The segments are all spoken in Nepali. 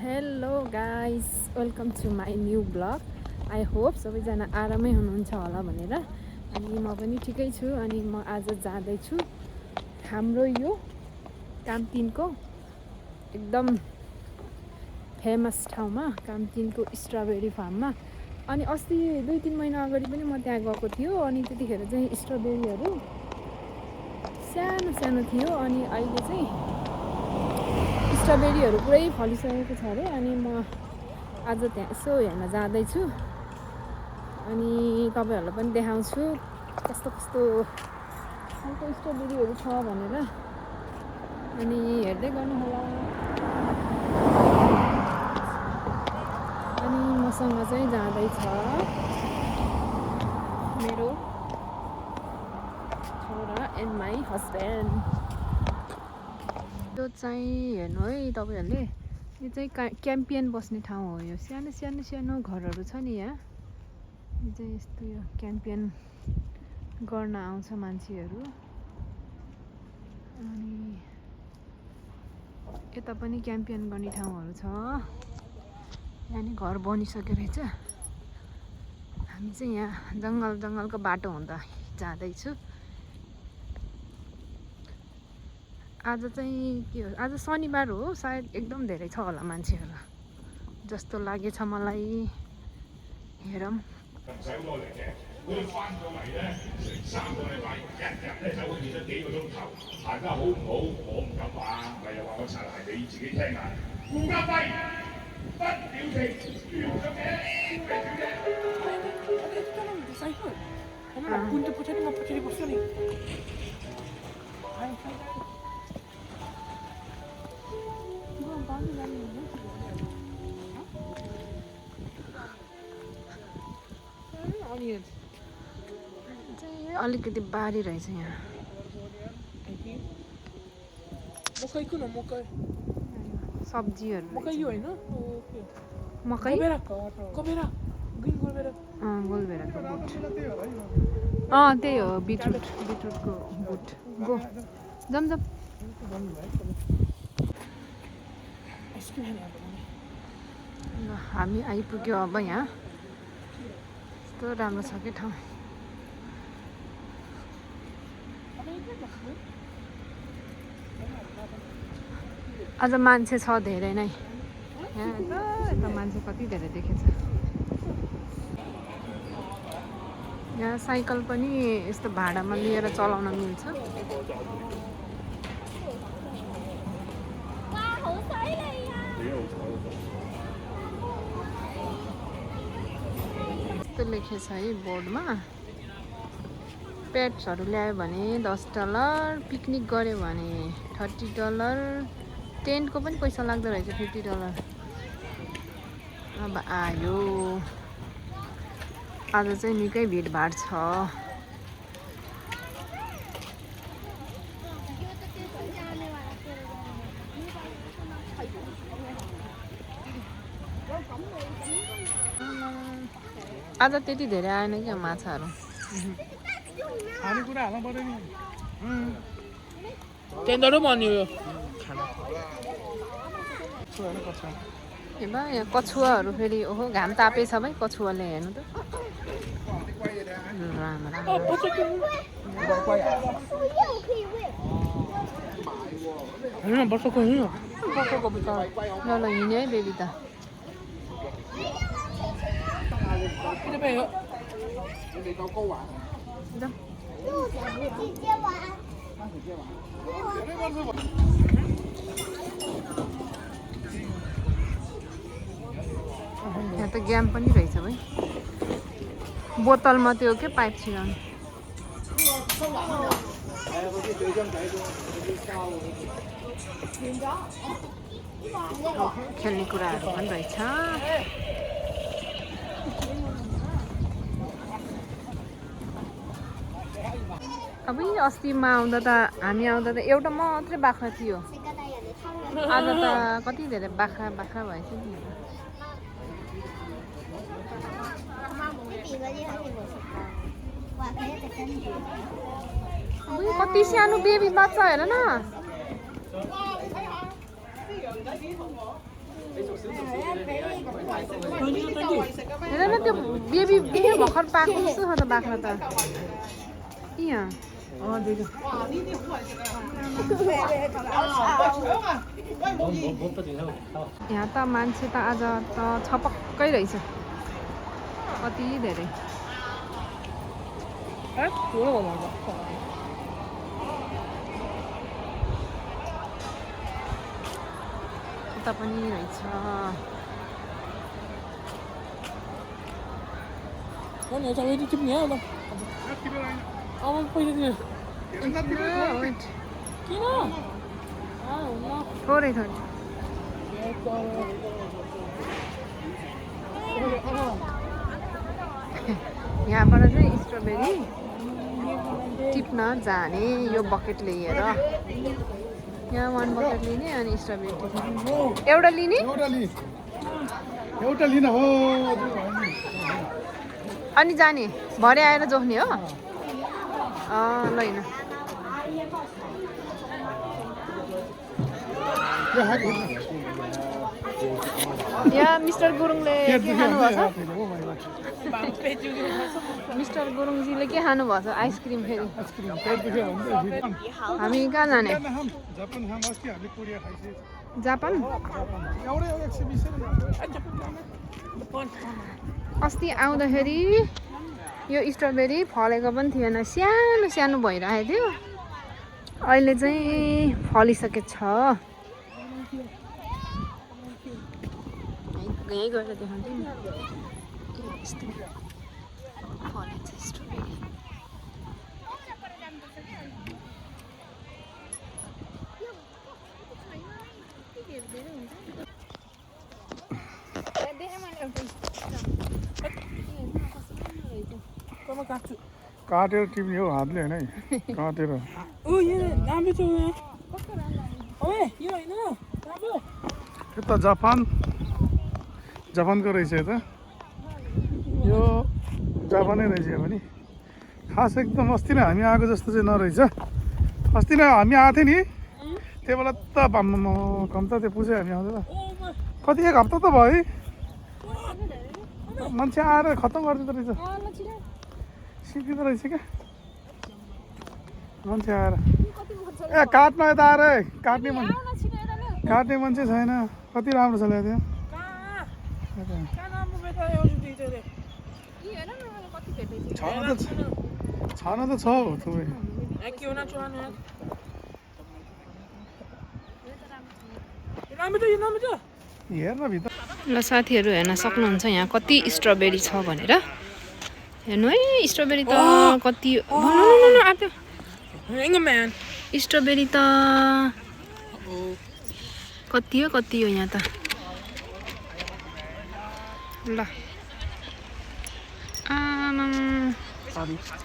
Hello guys, welcome to my new blog. I hope सबैजना आरामै हुनुहुन्छ होला भनेर। अनि म पनि ठिकै छु। अनि म आज जाँदैछु हाम्रो यो कामतिनको एकदम फेमस ठाउँमा, कामतिनको स्ट्रबेरी फार्ममा। अनि अस्ति 2-3 महिना अगाडि पनि म त्यहाँ गएको थियो। अनि त्यतिखेर चाहिँ स्ट्रबेरीहरू सानो सानो थियो। अनि अहिले चाहिँ स्ट्रबेरीहरू पुरै फलिसकेको छ अरे। अनि म आज त्यहाँ यसो हेर्न जाँदैछु। अनि तपाईँहरूलाई पनि देखाउँछु कस्तो कस्तो खालको स्ट्रबेरीहरू छ भनेर। अनि हेर्दै गर्नुहोला। अनि मसँग चाहिँ जाँदैछ मेरो छोरा एन्ड माई हस्बेन्ड। यो चाहिँ हेर्नु है तपाईँहरूले, यो चाहिँ क्याम्पियन बस्ने ठाउँ हो। यो सानो सानो सानो घरहरू छ नि यहाँ। यो चाहिँ यस्तो यो क्याम्पियन गर्न आउँछ मान्छेहरू। अनि यता पनि क्याम्पियन गर्ने ठाउँहरू छ। यहाँ नि घर बनिसक्यो रहेछ। हामी चाहिँ यहाँ जङ्गलको बाटो हुँदा जाँदैछु। आज चाहिँ के हो, आज शनिबार हो, सायद एकदम धेरै छ होला मान्छेहरू जस्तो लागेछ मलाई। हेरौँ। अलिकति बारी रहेछ यहाँ। सब्जीहरू मकै गोलभेडाको बोट। त्यही हो, बिटरुटको बोट। गो जम ल हामी आइपुग्यो अब यहाँ। यस्तो राम्रो छ कि ठाउँ। आज मान्छे छ धेरै नै यहाँ। यता मान्छे कति धेरै देखेछ। यहाँ साइकल पनि यस्तो भाडामा लिएर चलाउन मिल्छ। यस्तो लेखेछ है बोर्डमा, पेट्सहरू ल्यायो भने $10, पिकनिक गऱ्यो भने $30, टेन्टको पनि पैसा लाग्दो रहेछ $50। अब आयो, आज चाहिँ निकै भिडभाड छ। आज त्यति धेरै आएन क्या माछाहरू। खानेकुरा हाल्नु पर्यो नि। टेन्डरहरू बन्यो यो ए बा, यहाँ कछुवाहरू फेरि ओहो घाम तापेछ भाइ। कछुवाले हेर्नु त वर्षको ल हिँड्यो है बेबी त। यहाँ त ग्याम पनि रहेछ भाइ। बोतलमा त्यो के पाइप छिराउनु। खेल्ने कुराहरू पनि रहेछ। अब अस्तिमा आउँदा त हामी आउँदा त एउटा मात्रै बाख्रा थियो। आज त कति धेरै बाख्रा भएछ नि। कति सानो बेबी बाच्चा हेर न। हेर न त्यो बेबी भर्खर पाएको जस्तो छ त बाख्रा त यहाँ यहाँ त मान्छे त आज त छपक्कै रहेछ कति धेरै उता पनि रहेछ थोरै थोरै यहाँबाट चाहिँ स्ट्रबेरी टिप्न जाने यो बकेट लिएर यहाँ 1 बकेट लिने अनि स्ट्रबेरी एउटा लिने एउटा लिन हो अनि जाने भरे आएर जोख्ने हो ल हैन यहाँ मिस्टर गुरुङले के खानु भएको छ मिस्टर गुरुङजीले के खानु भएको छ आइसक्रिम फेरि हामी कहाँ जाने जापान अस्ति आउँदाखेरि यो स्ट्रबेरी फलेको पनि थिएन सानो सानो भइरहेको थियो अहिले चाहिँ फलिसकेको छ यहीँ गएर देखाउँछु नि यस्तो फलेको छ स्ट्रबेरी काटेर टिप्ने हो हातले होइन है काटेर यता जापानको रहेछ त यो जापानै रहेछ पनि खास एकदम अस्ति नै हामी आएको जस्तो चाहिँ नरहेछ अस्ति नै हामी आएको थियो नि त्यो बेला त कम त त्यो पुछ्यो हामी आउँदा कति 1 हप्ता त भयो मान्छे आएर खत्तम गरिदिँदो रहेछ सिकिँदो रहेछ क्या मान्छे आएर ए काट्न यता आएर काट्ने मान्छे छैन कति राम्रो छ ल्याइदियो छन त छ थुप्रै हेर्न भित्र ल साथीहरू हेर्न सक्नुहुन्छ यहाँ कति स्ट्रबेरी छ भनेर हेर्नु है स्ट्रबेरी त कति स्ट्रबेरी त कति हो यहाँ त ल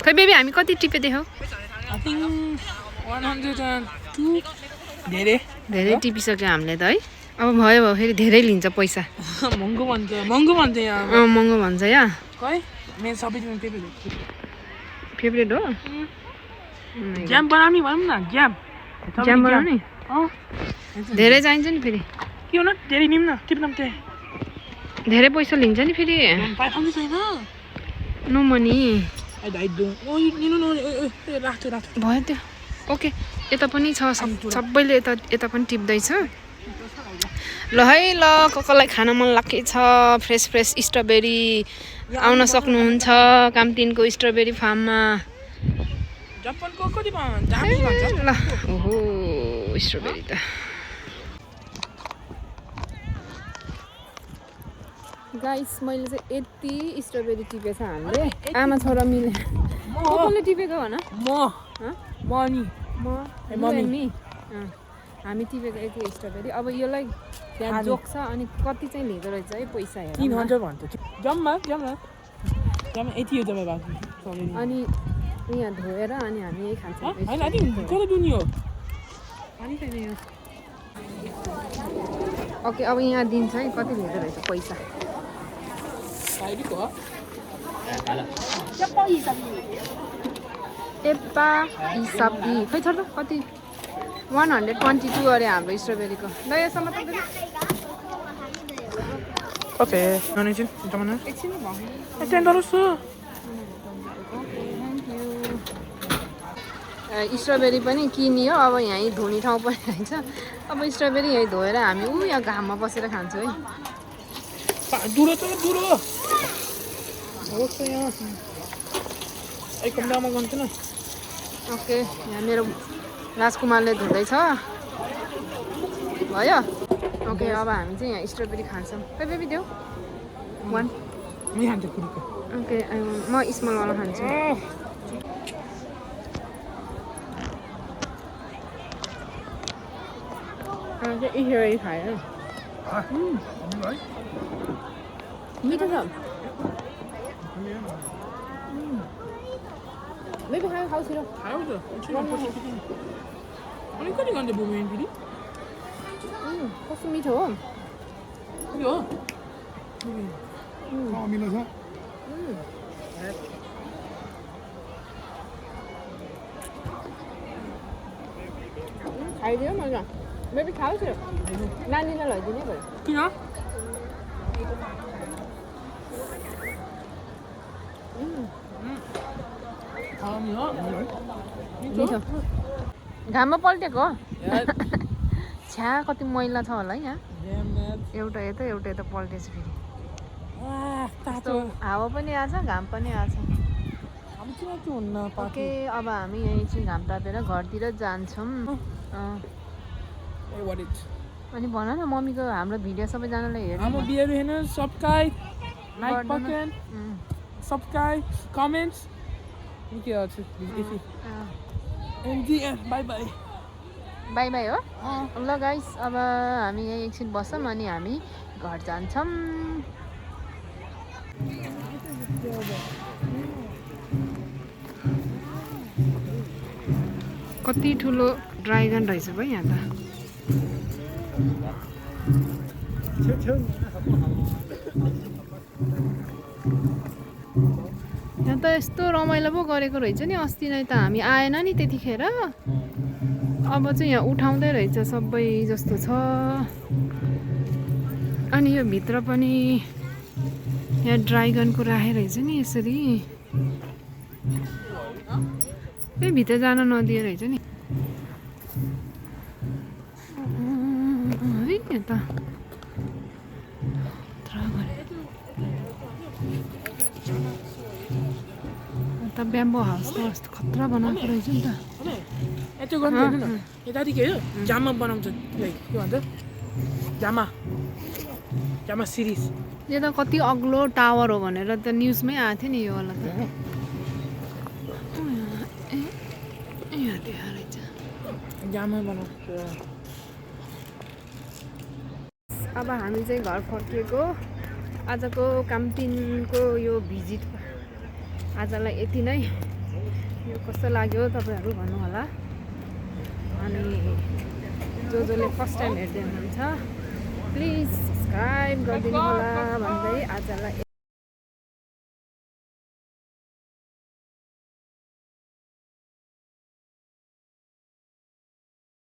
खै बेबी हामी कति टिपेको धेरै टिपिसक्यो हामीले त है अब भयो फेरि धेरै लिन्छ पैसा महँगो भन्छ यहाँ महँगो भन्छ यहाँ मेरो सबैजना फेभरेट हो ज्याम बनाउने भनौँ न ज्याम बनाउने धेरै चाहिन्छ नि फेरि के हो न धेरै निम्न टिप्न त्यही धेरै पैसा लिन्छ नि फेरि नो मनी भयो त्यो ओके यता पनि छ सबैले यता पनि टिप्दैछ ल है ल कसलाई खान मन लागेको छ फ्रेस स्ट्रबेरी आउन सक्नुहुन्छ कामतिनको स्ट्रबेरी फार्ममा ल ओहो स्ट्रबेरी त गाइस मैले चाहिँ यति स्ट्रबेरी टिपेछ हामीले आमा छोरा मिले कसले टिपेको भन हामी टिपेको यति स्ट्रबेरी अब यसलाई त्यहाँ जोग्छ अनि कति चाहिँ लिँदो रहेछ है पैसा हेर 300 भन्छ जम्मा यति हो जम्मा अनि यहाँ धोएर अनि हामी यही खान्छौँ ओके अब यहाँ दिन्छ है कति लिँदो रहेछ पैसा एप्पा हिसाबी खै छ त कति 122 अरे हाम्रो स्ट्रबेरीको ल यसमा त कति अनि चाहिँ जमाना एकछिन भयो $10 छ स्ट्रबेरी पनि किनियो अब यहीँ धुने ठाउँ पनि रहेछ अब स्ट्रबेरी यहीँ धोएर हामी यहाँ घाममा बसेर खान्छौँ है दुरो त दुरो हो त यहाँ एक कमलामा गन्छु न ओके यहाँ मेरो राजकुमारले धुँदैछ भयो ओके अब हामी चाहिँ यहाँ स्ट्रबेरी खान्छौँ खै बेबी देऊ 1 मी खान्छ कुरीको ओके म स्मलवाला खान्छु स्ट्रबेरी खायो मिठो छ बेबी खायो खाऊ छिटो खाऊ त अनि कति गन्थे बुमेन फेरि कस्तो मिठो हो के हो अमिलो छ खाइदियो मजा बेबी खाऊ छिटो नानीलाई लैदिने भयो किन खानी हो मिठो घाममा पल्टेको छ्या कति मैला छ होला है यहाँ एउटा यता पल्टेछ फेरि कस्तो हावा पनि आछ घाम पनि आछ ओके अब हामी यहीँ चाहिँ घाम तापेर घरतिर जान्छौँ अनि भन न मम्मीको हाम्रो भिडियो सबैजनाले हेर्नु हाम्रो भिडियोहरू हेर्नु subscribe like button subscribe comments के गर्छु बाई बाई बाई बाई हो ल गाइस अब हामी यहीँ एकछिन बसौँ अनि हामी घर जान्छौँ कति ठुलो ड्राइगन रहेछ भाइ यहाँ त यहाँ त यस्तो रमाइलो पो गरेको रहेछ नि अस्ति नै त हामी आएन नि त्यतिखेर अब चाहिँ यहाँ उठाउँदै रहेछ सबै जस्तो छ अनि यो भित्र पनि यहाँ ड्राइगनको राखेको रहेछ नि यसरी त्यही भित्र जान नदिए रहेछ नि है यता त ब्याम्बो हाउस त कस्तो खतरा बनाएको रहेछ नि त यस्तो गर्नु हेर्नु न यतादेखि हेऱ्यो जामा बनाउँछ के भन्छ जामा सिरिज यो त कति अग्लो टावर हो भनेर त न्युजमै आएको थियो नि यो वाला त यहाँ देखा रहेछ जामा बनाउँछ अब हामी चाहिँ घर फर्किएको आजको कामटिनको यो भिजिट आजलाई यति नै यो कस्तो लाग्यो तपाईँहरू भन्नु होला अनि जसले फर्स्ट टाइम हेर्दै हुनुहुन्छ प्लिज सब्सक्राइब गरिदिनु होला भन्दै आजलाई